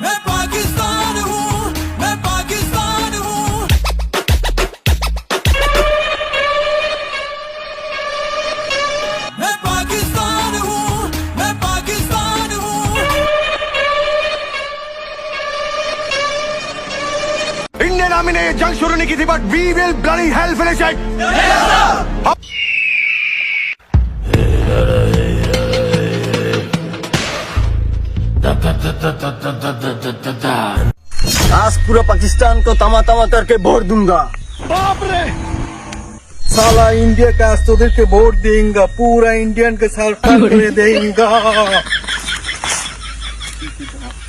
मैं पाकिस्तान हूँ, मैं पाकिस्तान हूँ। मैं पाकिस्तान हूँ, मैं पाकिस्तान हूँ। इंडियन आर्मी ने ये जंग शुरू नहीं की थी, but we will bloody hell finish it. आज पूरा पाकिस्तान को तमा तमा करके वोट दूंगा। बाप रे, साला इंडिया का स्टूडेंट के वोट देंगे, पूरा इंडियन के साथ कर देंगे।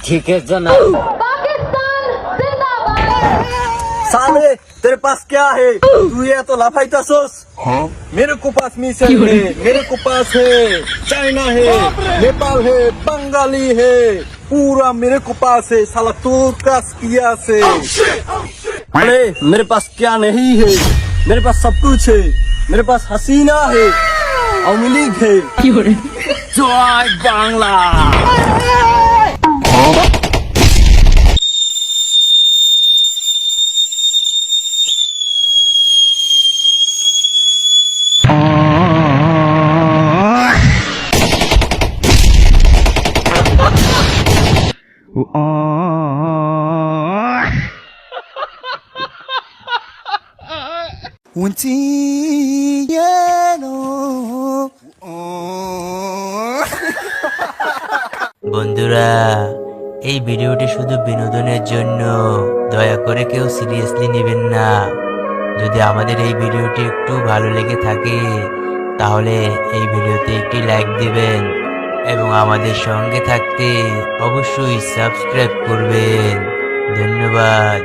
ठीक है जनाब। साले तेरे पास क्या है? तू ये तो लाफाइता सोच। मेरे को पास मिसाइल है, मेरे को पास है चाइना है, नेपाल है, बंगाली है, पूरा मेरे को पास है। साला तू का किया से? अरे मेरे पास क्या नहीं है? मेरे पास सब कुछ है। मेरे पास हसीना है, आवामी लीग है। जय बांग्ला। বন্ধুরা, এই ভিডিওটি শুধু বিনোদনের জন্য, দয়া করে কেউ সিরিয়াসলি নেবেন না। যদি আমাদের এই ভিডিওটি একটু ভালো লেগে থাকে তাহলে এই ভিডিওতে একটি লাইক দিবেন এবং আমাদের সঙ্গে থাকতে অবশ্যই সাবস্ক্রাইব করবেন। ধন্যবাদ।